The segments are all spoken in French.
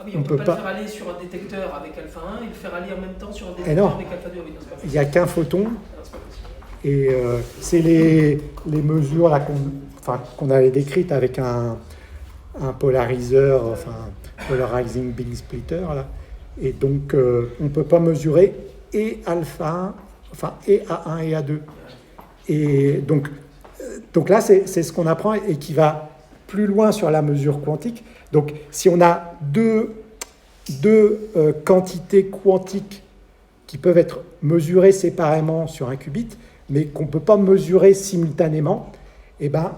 Ah oui, on ne peut pas le faire aller sur un détecteur avec alpha 1 et le faire aller en même temps sur un détecteur avec alpha 2. Oui, non, il n'y a qu'un photon. Non, c'est pas possible. Et c'est les mesures là qu'on avait décrites avec un polariseur, enfin polarizing beam splitter là. Et donc on ne peut pas mesurer et alpha 1, enfin et A1 et A2. Et donc là c'est ce qu'on apprend et qui va plus loin sur la mesure quantique. Donc si on a deux quantités quantiques qui peuvent être mesurées séparément sur un qubit, mais qu'on ne peut pas mesurer simultanément, et ben,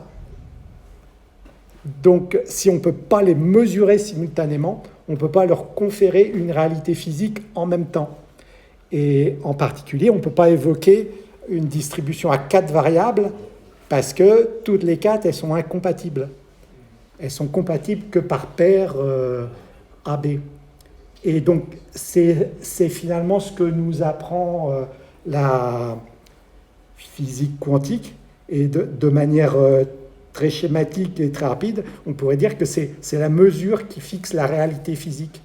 donc si on ne peut pas les mesurer simultanément, on ne peut pas leur conférer une réalité physique en même temps. Et en particulier, on ne peut pas évoquer une distribution à 4 variables parce que toutes les 4, elles sont incompatibles. Elles sont compatibles que par paire AB. Et donc, c'est finalement ce que nous apprend la physique quantique. Et de manière très schématique et très rapide, on pourrait dire que c'est la mesure qui fixe la réalité physique.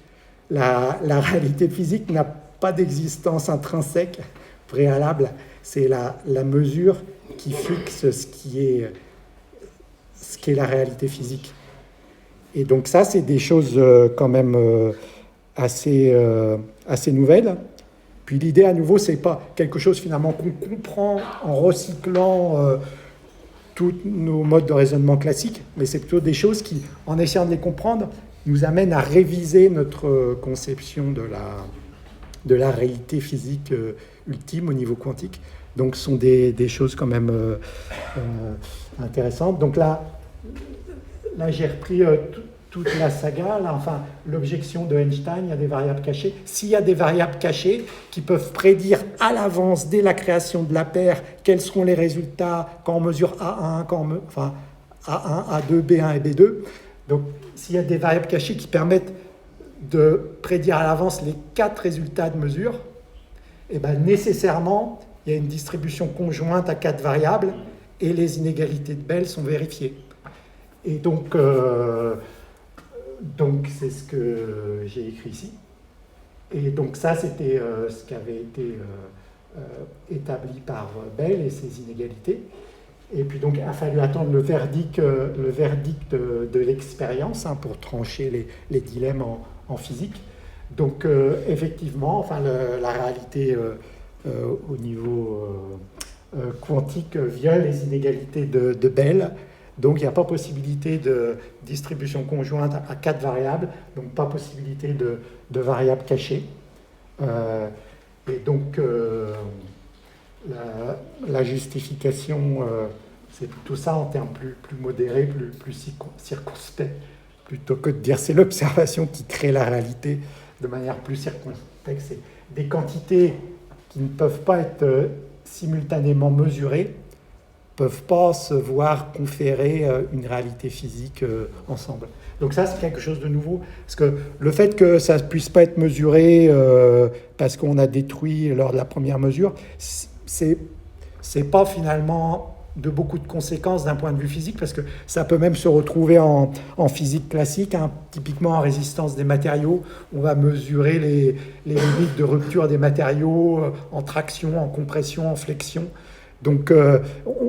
La réalité physique n'a pas d'existence intrinsèque préalable. C'est la mesure qui fixe ce qui est la réalité physique. Et donc ça, c'est des choses quand même assez nouvelles. Puis l'idée, à nouveau, c'est pas quelque chose finalement qu'on comprend en recyclant tous nos modes de raisonnement classiques, mais c'est plutôt des choses qui, en essayant de les comprendre, nous amènent à réviser notre conception de la réalité physique ultime au niveau quantique. Donc ce sont des choses quand même intéressantes. Donc là j'ai repris toute la saga. Là, enfin, l'objection de Einstein, il y a des variables cachées. S'il y a des variables cachées qui peuvent prédire à l'avance, dès la création de la paire, quels seront les résultats quand on mesure A1, enfin A1, A2, B1 et B2. Donc, s'il y a des variables cachées qui permettent de prédire à l'avance les 4 résultats de mesure, et bien nécessairement, il y a une distribution conjointe à 4 variables et les inégalités de Bell sont vérifiées. Et donc c'est ce que j'ai écrit ici. Et donc ça, c'était ce qui avait été établi par Bell et ses inégalités. Et puis donc, il a fallu attendre le verdict de l'expérience pour trancher les dilemmes en physique. Donc effectivement, enfin, la réalité au niveau quantique viole les inégalités de Bell. Donc, il n'y a pas possibilité de distribution conjointe à 4 variables, donc pas possibilité de variables cachées. Et donc, la justification, c'est plutôt ça en termes plus modérés, plus circonspects, plutôt que de dire c'est l'observation qui crée la réalité de manière plus circonspecte. C'est des quantités qui ne peuvent pas être simultanément mesurées, peuvent pas se voir conférer une réalité physique ensemble. Donc ça, c'est quelque chose de nouveau. Parce que le fait que ça ne puisse pas être mesuré parce qu'on a détruit lors de la première mesure, c'est pas finalement de beaucoup de conséquences d'un point de vue physique, parce que ça peut même se retrouver en physique classique, typiquement en résistance des matériaux. On va mesurer les limites de rupture des matériaux en traction, en compression, en flexion. Donc,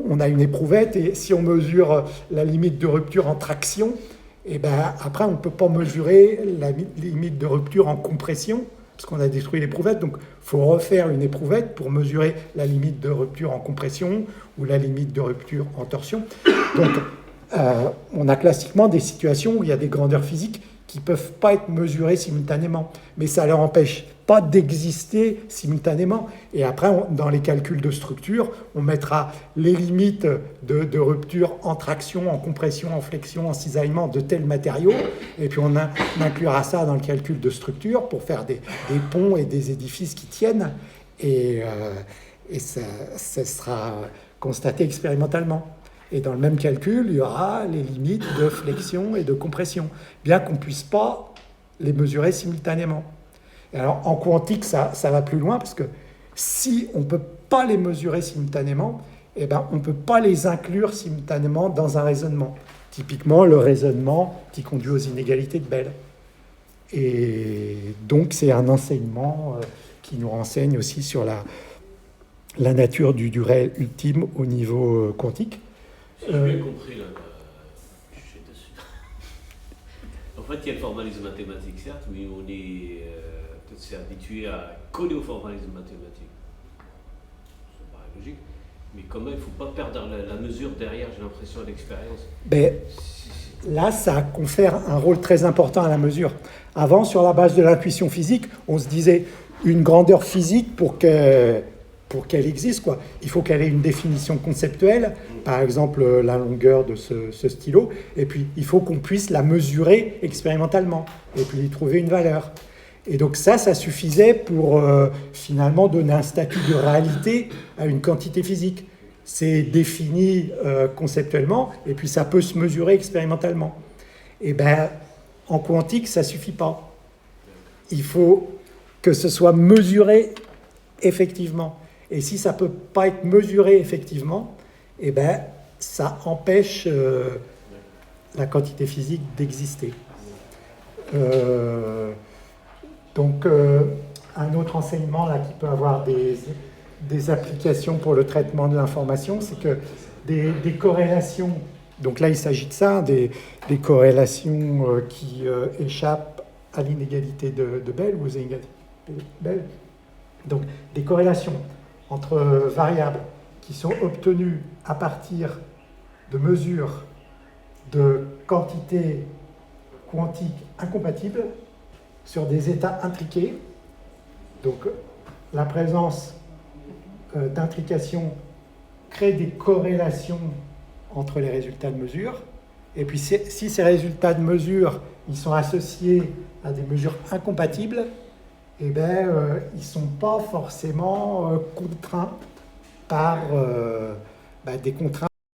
on a une éprouvette, et si on mesure la limite de rupture en traction, et ben, après, on ne peut pas mesurer la limite de rupture en compression, parce qu'on a détruit l'éprouvette. Donc, il faut refaire une éprouvette pour mesurer la limite de rupture en compression ou la limite de rupture en torsion. Donc, on a classiquement des situations où il y a des grandeurs physiques qui ne peuvent pas être mesurées simultanément, mais ça ne leur empêche pas d'exister simultanément. Et après, dans les calculs de structure, on mettra les limites de rupture en traction, en compression, en flexion, en cisaillement de tels matériaux, et puis on inclura ça dans le calcul de structure pour faire des ponts et des édifices qui tiennent, et ça sera constaté expérimentalement. Et dans le même calcul, il y aura les limites de flexion et de compression, bien qu'on ne puisse pas les mesurer simultanément. Et alors, en quantique, ça va plus loin, parce que si on ne peut pas les mesurer simultanément, eh ben, on ne peut pas les inclure simultanément dans un raisonnement. Typiquement, le raisonnement qui conduit aux inégalités de Bell. Et donc, c'est un enseignement qui nous renseigne aussi sur la nature du réel ultime au niveau quantique. Si j'ai bien compris, là, je suis dessus. En fait, il y a le formalisme mathématique, certes, mais on est peut-être habitué à coller au formalisme mathématique. Ça paraît logique. Mais quand même, il ne faut pas perdre la mesure derrière, j'ai l'impression, à l'expérience. Ben, là, ça confère un rôle très important à la mesure. Avant, sur la base de l'intuition physique, on se disait une grandeur physique pour qu'elle existe, quoi. Il faut qu'elle ait une définition conceptuelle, par exemple la longueur de ce stylo, et puis il faut qu'on puisse la mesurer expérimentalement, et puis y trouver une valeur. Et donc ça suffisait pour finalement donner un statut de réalité à une quantité physique. C'est défini conceptuellement, et puis ça peut se mesurer expérimentalement. Et bien, en quantique, ça ne suffit pas. Il faut que ce soit mesuré effectivement. Et si ça ne peut pas être mesuré effectivement, eh ben, ça empêche la quantité physique d'exister. Donc, un autre enseignement là, qui peut avoir des applications pour le traitement de l'information, c'est que des corrélations, donc là il s'agit de ça, des corrélations qui échappent à l'inégalité de Bell ou aux inégalités de Bell. Donc des corrélations entre variables qui sont obtenues à partir de mesures de quantités quantiques incompatibles sur des états intriqués. Donc la présence d'intrication crée des corrélations entre les résultats de mesure. Et puis si ces résultats de mesure ils sont associés à des mesures incompatibles, eh bien, ils ne sont pas forcément contraints par des contraintes